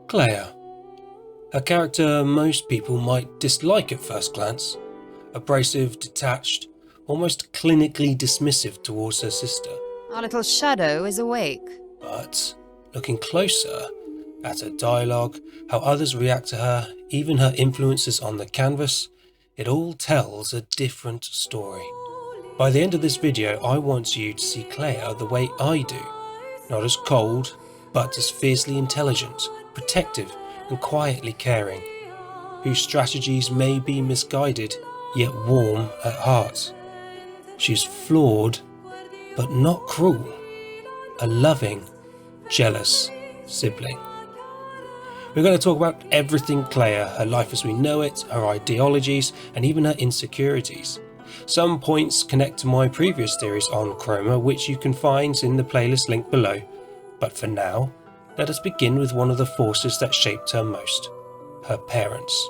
Clea. A character most people might dislike at first glance. Abrasive, detached, almost clinically dismissive towards her sister. Our little shadow is awake. But looking closer at her dialogue, how others react to her, even her influences on the canvas, it all tells a different story. By the end of this video, I want you to see Clea the way I do. Not as cold, but as fiercely intelligent, protective and quietly caring. Whose strategies may be misguided, yet warm at heart. She's flawed, but not cruel. A loving, jealous sibling. We're going to talk about everything Clea, her life as we know it, her ideologies, and even her insecurities. Some points connect to my previous series on Chroma, which you can find in the playlist link below. But for now, let us begin with one of the forces that shaped her most, her parents.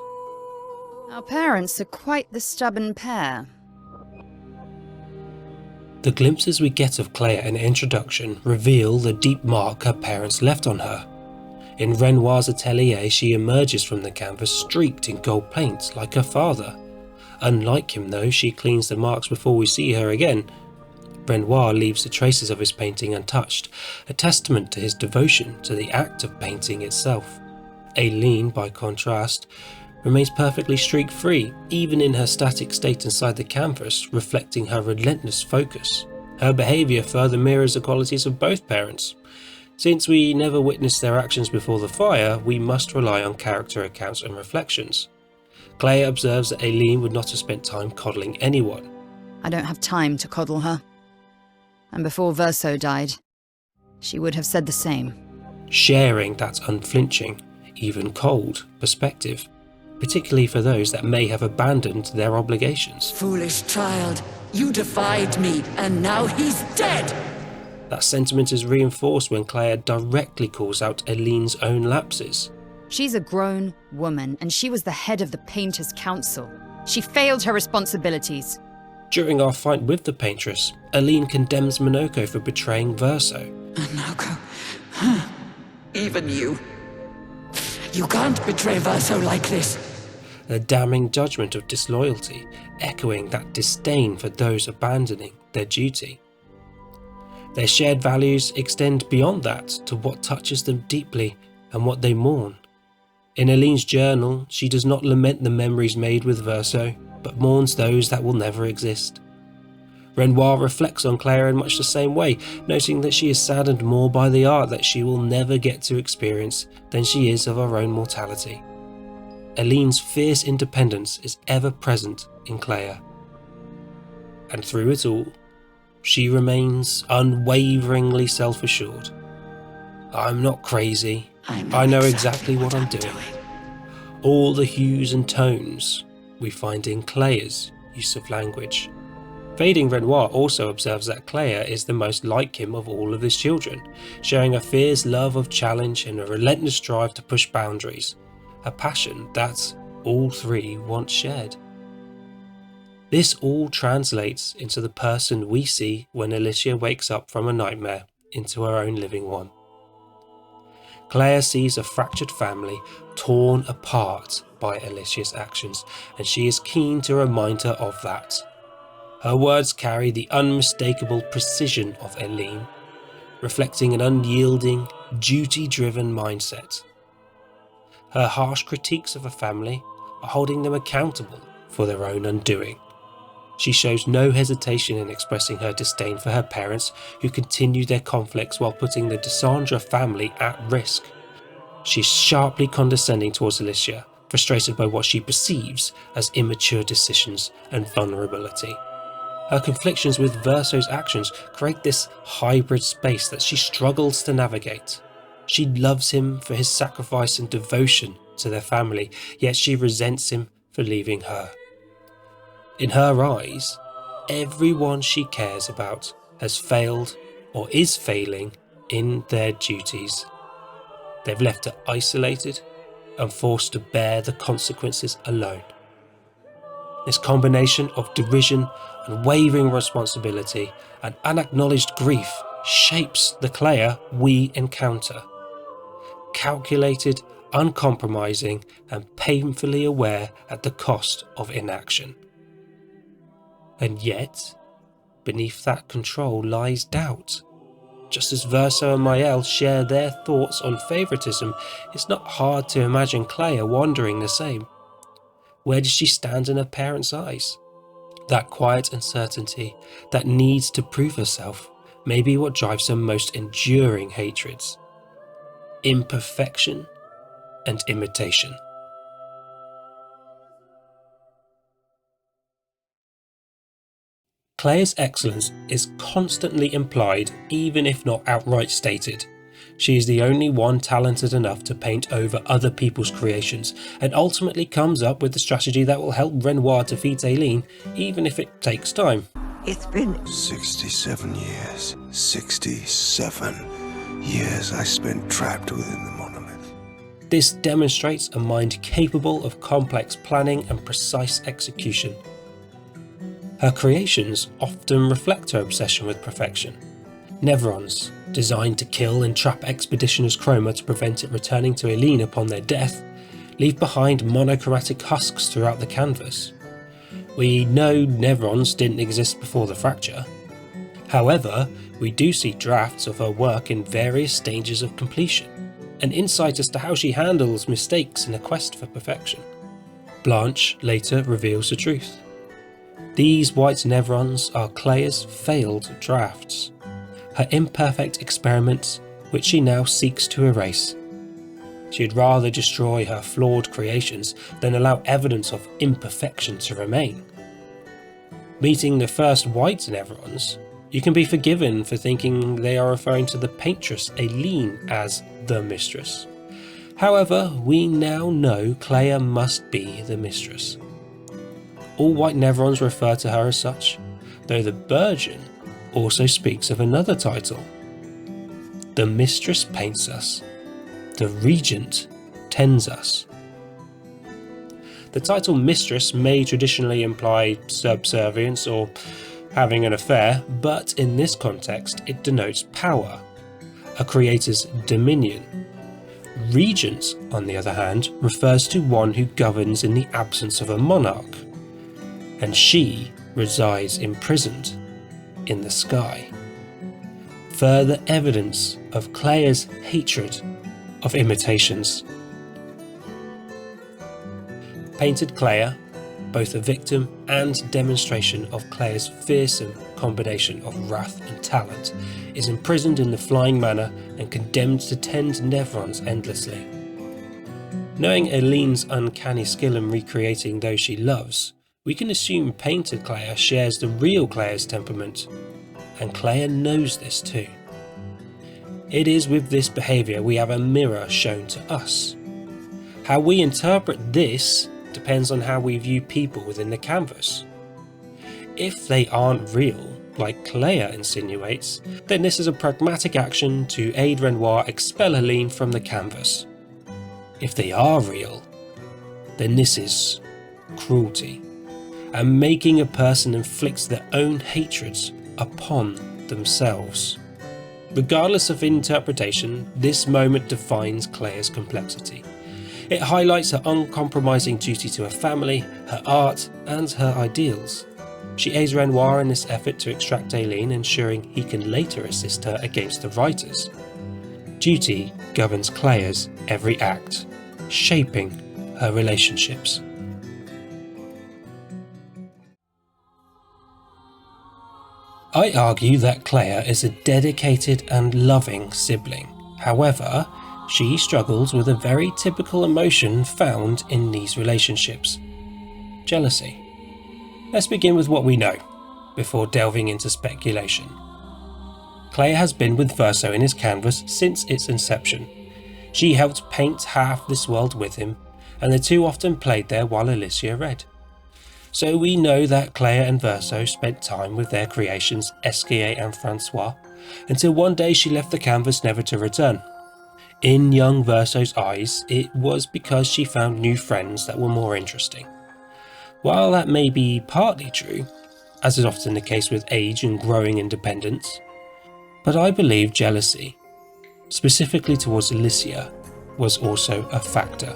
Our parents are quite the stubborn pair. The glimpses we get of Clea in the introduction reveal the deep mark her parents left on her. In Renoir's atelier, she emerges from the canvas streaked in gold paint like her father. Unlike him though, she cleans the marks before we see her again. Renoir leaves the traces of his painting untouched, a testament to his devotion to the act of painting itself. Aline, by contrast, remains perfectly streak-free, even in her static state inside the canvas, reflecting her relentless focus. Her behaviour further mirrors the qualities of both parents. Since we never witnessed their actions before the fire, we must rely on character accounts and reflections. Clea observes that Aline would not have spent time coddling anyone. I don't have time to coddle her. And before Verso died, she would have said the same. Sharing that unflinching, even cold, perspective, particularly for those that may have abandoned their obligations. Foolish child, you defied me, and now he's dead! That sentiment is reinforced when Clea directly calls out Aline's own lapses. She's a grown woman, and she was the head of the Painters' Council. She failed her responsibilities. During our fight with the Paintress, Aline condemns Monoko for betraying Verso. Monoko, even you. You can't betray Verso like this. A damning judgment of disloyalty, echoing that disdain for those abandoning their duty. Their shared values extend beyond that to what touches them deeply and what they mourn. In Aline's journal, she does not lament the memories made with Verso, but mourns those that will never exist. Renoir reflects on Clea in much the same way, noting that she is saddened more by the art that she will never get to experience than she is of her own mortality. Aline's fierce independence is ever present in Clea. And through it all, she remains unwaveringly self-assured. I'm not crazy. I know exactly what I'm doing. All the hues and tones we find in Clea's use of language. Fading Renoir also observes that Clea is the most like him of all of his children, sharing a fierce love of challenge and a relentless drive to push boundaries, a passion that all three once shared. This all translates into the person we see when Alicia wakes up from a nightmare into her own living one. Clea sees a fractured family torn apart by Alicia's actions, and she is keen to remind her of that. Her words carry the unmistakable precision of Aline, reflecting an unyielding, duty-driven mindset. Her harsh critiques of her family are holding them accountable for their own undoing. She shows no hesitation in expressing her disdain for her parents, who continue their conflicts while putting the Desandra family at risk. She's sharply condescending towards Alicia, frustrated by what she perceives as immature decisions and vulnerability. Her conflictions with Verso's actions create this hybrid space that she struggles to navigate. She loves him for his sacrifice and devotion to their family, yet she resents him for leaving her. In her eyes, everyone she cares about has failed or is failing in their duties. They've left her isolated and forced to bear the consequences alone. This combination of derision, unwavering responsibility, and unacknowledged grief shapes the Clea we encounter. Calculated, uncompromising and painfully aware at the cost of inaction. And yet, beneath that control lies doubt. Just as Verso and Mael share their thoughts on favouritism, it's not hard to imagine Clea wondering the same. Where does she stand in her parents' eyes? That quiet uncertainty, that needs to prove herself, may be what drives her most enduring hatreds. Imperfection and imitation. Clea's excellence is constantly implied, even if not outright stated. She is the only one talented enough to paint over other people's creations, and ultimately comes up with the strategy that will help Renoir defeat Aline, even if it takes time. It's been 67 years. 67 years I spent trapped within the monolith. This demonstrates a mind capable of complex planning and precise execution. Her creations often reflect her obsession with perfection. Nevrons, designed to kill and trap Expeditioner's chroma to prevent it returning to Aline upon their death, leave behind monochromatic husks throughout the canvas. We know Nevrons didn't exist before the fracture. However, we do see drafts of her work in various stages of completion, an insight as to how she handles mistakes in a quest for perfection. Blanche later reveals the truth. These white Nevrons are Clea's failed drafts, her imperfect experiments which she now seeks to erase. She'd rather destroy her flawed creations than allow evidence of imperfection to remain. Meeting the first white Nevrons, you can be forgiven for thinking they are referring to the paintress Aline as the mistress. However, we now know Clea must be the mistress. All white Nevrons refer to her as such, though the Burgeon also speaks of another title. The mistress paints us, the regent tends us. The title mistress may traditionally imply subservience or having an affair, but in this context it denotes power, a creator's dominion. Regent, on the other hand, refers to one who governs in the absence of a monarch, and she resides imprisoned in the sky. Further evidence of Clea's hatred of imitations. Painted Clea, both a victim and demonstration of Clea's fearsome combination of wrath and talent, is imprisoned in the Flying Manor and condemned to tend Nevrons endlessly. Knowing Aline's uncanny skill in recreating those she loves, we can assume Painted Clea shares the real Clea's temperament, and Clea knows this too. It is with this behaviour we have a mirror shown to us. How we interpret this depends on how we view people within the canvas. If they aren't real, like Clea insinuates, then this is a pragmatic action to aid Renoir expel Aline from the canvas. If they are real, then this is cruelty, and making a person inflicts their own hatreds upon themselves. Regardless of interpretation, this moment defines Clea's complexity. It highlights her uncompromising duty to her family, her art, and her ideals. She aids Renoir in this effort to extract Aline, ensuring he can later assist her against the writers. Duty governs Clea's every act, shaping her relationships. I argue that Clea is a dedicated and loving sibling. However, she struggles with a very typical emotion found in these relationships: jealousy. Let's begin with what we know, before delving into speculation. Clea has been with Verso in his canvas since its inception. She helped paint half this world with him, and the two often played there while Alicia read. So we know that Clea and Verso spent time with their creations Esquier and Francois, until one day she left the canvas never to return. In young Verso's eyes, it was because she found new friends that were more interesting. While that may be partly true, as is often the case with age and growing independence, but I believe jealousy, specifically towards Alicia, was also a factor.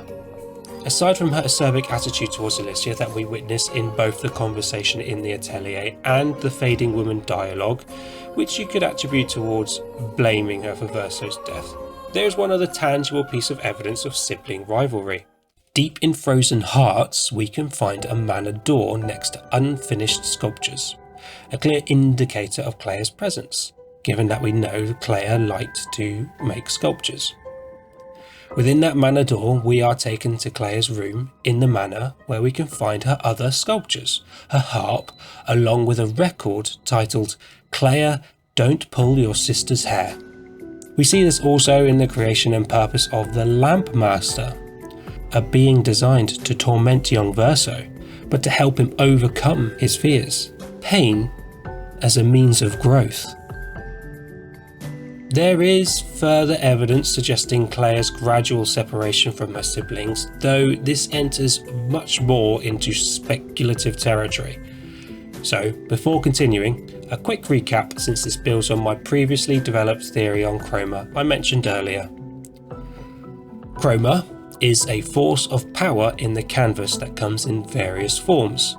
Aside from her acerbic attitude towards Alicia that we witness in both the conversation in the atelier and the fading woman dialogue, which you could attribute towards blaming her for Verso's death, there is one other tangible piece of evidence of sibling rivalry. Deep in Frozen Hearts, we can find a manor door next to unfinished sculptures, a clear indicator of Clea's presence, given that we know Clea liked to make sculptures. Within that manor door, we are taken to Clea's room in the manor, where we can find her other sculptures, her harp, along with a record titled "Clea, Don't Pull Your Sister's Hair." We see this also in the creation and purpose of the Lamp Master, a being designed to torment young Verso, but to help him overcome his fears, pain as a means of growth. There is further evidence suggesting Clea's gradual separation from her siblings, though this enters much more into speculative territory. So, before continuing, a quick recap since this builds on my previously developed theory on chroma I mentioned earlier. Chroma is a force of power in the canvas that comes in various forms.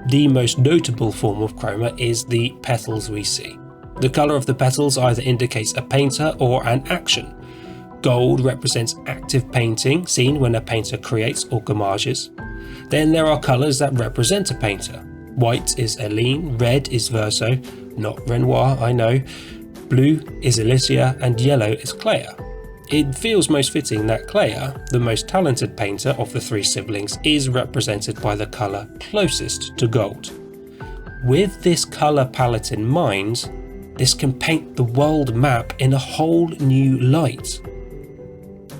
The most notable form of chroma is the petals we see. The colour of the petals either indicates a painter or an action. Gold represents active painting, seen when a painter creates or gamages. Then there are colours that represent a painter. White is Aline, red is Verso, not Renoir, I know, blue is Alicia, and yellow is Clea. It feels most fitting that Clea, the most talented painter of the three siblings, is represented by the colour closest to gold. With this colour palette in mind, this can paint the world map in a whole new light.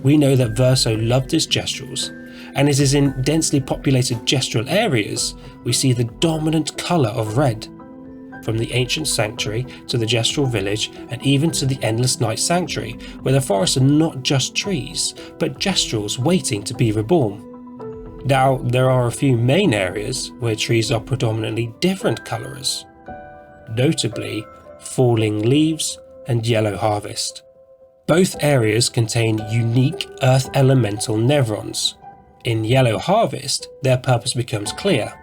We know that Verso loved his gestrels, and it is in densely populated gestural areas we see the dominant colour of red. From the ancient sanctuary to the gestural village and even to the endless night sanctuary, where the forests are not just trees, but gestrels waiting to be reborn. Now, there are a few main areas where trees are predominantly different colours, notably Falling Leaves and Yellow Harvest. Both areas contain unique earth elemental nevrons. In Yellow Harvest, their purpose becomes clear: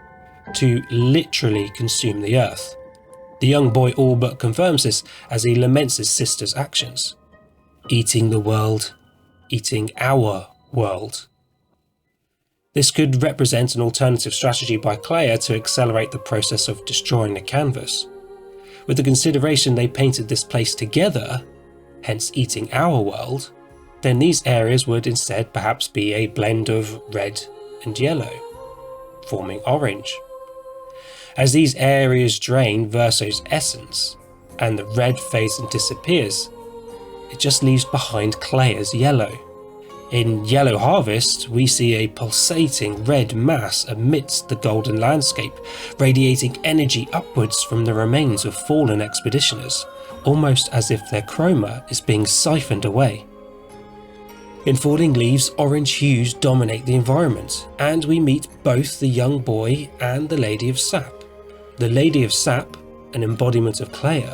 to literally consume the earth. The young boy all but confirms this as he laments his sister's actions. Eating the world, eating our world. This could represent an alternative strategy by Clea to accelerate the process of destroying the canvas. With the consideration they painted this place together, hence eating our world, then these areas would instead perhaps be a blend of red and yellow, forming orange. As these areas drain Verso's essence, and the red fades and disappears, it just leaves behind Clea's yellow. In Yellow Harvest, we see a pulsating red mass amidst the golden landscape, radiating energy upwards from the remains of fallen expeditioners, almost as if their chroma is being siphoned away. In Falling Leaves, orange hues dominate the environment, and we meet both the young boy and the Lady of Sap. The Lady of Sap, an embodiment of Clea,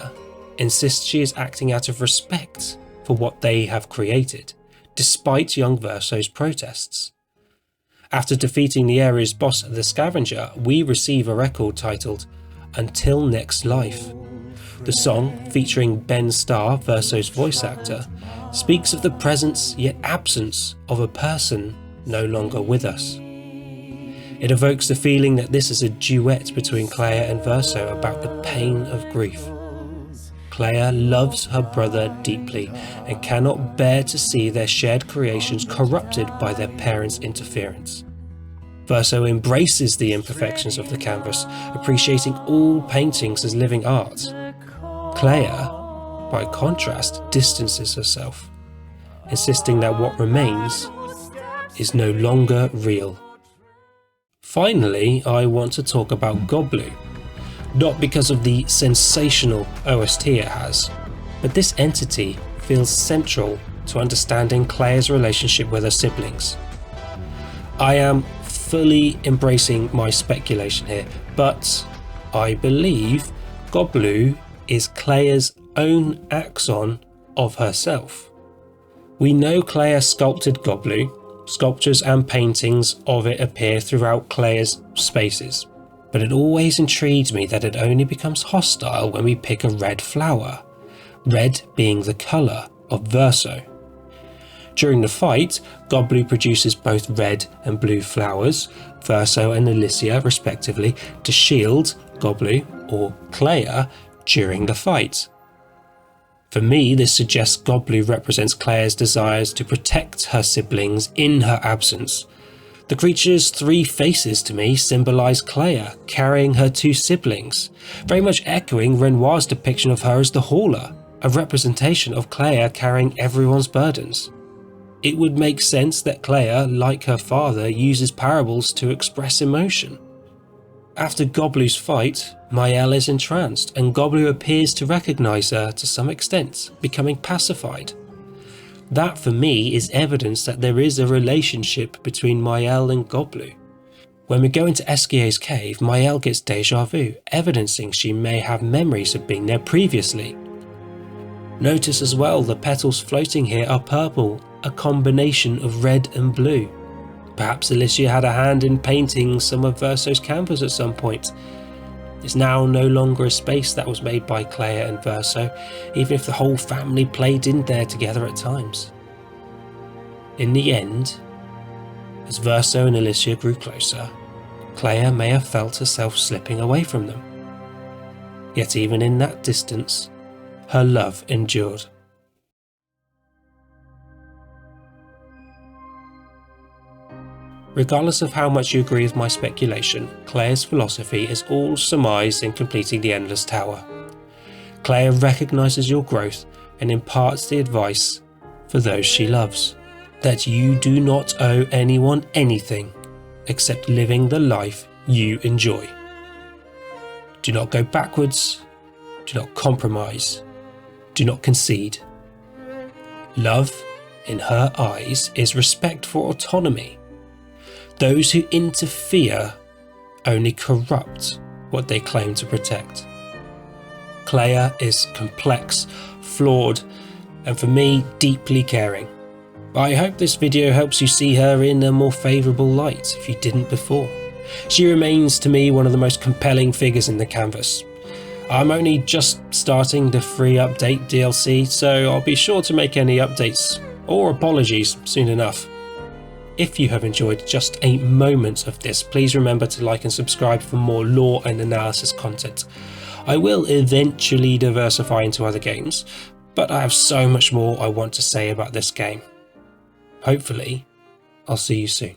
insists she is acting out of respect for what they have created, despite young Verso's protests. After defeating the area's boss, the Scavenger, we receive a record titled Until Next Life. The song, featuring Ben Starr, Verso's voice actor, speaks of the presence yet absence of a person no longer with us. It evokes the feeling that this is a duet between Clea and Verso about the pain of grief. Clea loves her brother deeply and cannot bear to see their shared creations corrupted by their parents' interference. Verso embraces the imperfections of the canvas, appreciating all paintings as living art. Clea, by contrast, distances herself, insisting that what remains is no longer real. Finally, I want to talk about Goblu. Not because of the sensational OST it has, but this entity feels central to understanding Clea's relationship with her siblings. I am fully embracing my speculation here, but I believe Goblu is Clea's own axon of herself. We know Clea sculpted Goblu. Sculptures and paintings of it appear throughout Clea's spaces, but it always intrigued me that it only becomes hostile when we pick a red flower, red being the colour of Verso. During the fight, Goblu produces both red and blue flowers, Verso and Alicia respectively, to shield Goblu or Clea during the fight. For me, this suggests Goblu represents Clea's desires to protect her siblings in her absence. The creature's 3 faces to me symbolise Clea carrying her 2 siblings, very much echoing Renoir's depiction of her as the Hauler, a representation of Clea carrying everyone's burdens. It would make sense that Clea, like her father, uses parables to express emotion. After Goblu's fight, Maëlle is entranced, and Goblu appears to recognise her to some extent, becoming pacified. That for me is evidence that there is a relationship between Maëlle and Goblu. When we go into Esquier's cave, Maëlle gets déjà vu, evidencing she may have memories of being there previously. Notice as well the petals floating here are purple, a combination of red and blue. Perhaps Alicia had a hand in painting some of Verso's canvas at some point. It's now no longer a space that was made by Clea and Verso, even if the whole family played in there together at times. In the end, as Verso and Alicia grew closer, Clea may have felt herself slipping away from them. Yet even in that distance, her love endured. Regardless of how much you agree with my speculation, Clea's philosophy is all surmised in completing the Endless Tower. Clea recognises your growth and imparts the advice for those she loves, that you do not owe anyone anything except living the life you enjoy. Do not go backwards, do not compromise, do not concede. Love, in her eyes, is respect for autonomy. Those who interfere only corrupt what they claim to protect. Clea is complex, flawed, and for me, deeply caring. I hope this video helps you see her in a more favourable light if you didn't before. She remains to me one of the most compelling figures in the canvas. I'm only just starting the free update DLC, so I'll be sure to make any updates or apologies soon enough. If you have enjoyed just a moment of this, please remember to like and subscribe for more lore and analysis content. I will eventually diversify into other games, but I have so much more I want to say about this game. Hopefully, I'll see you soon.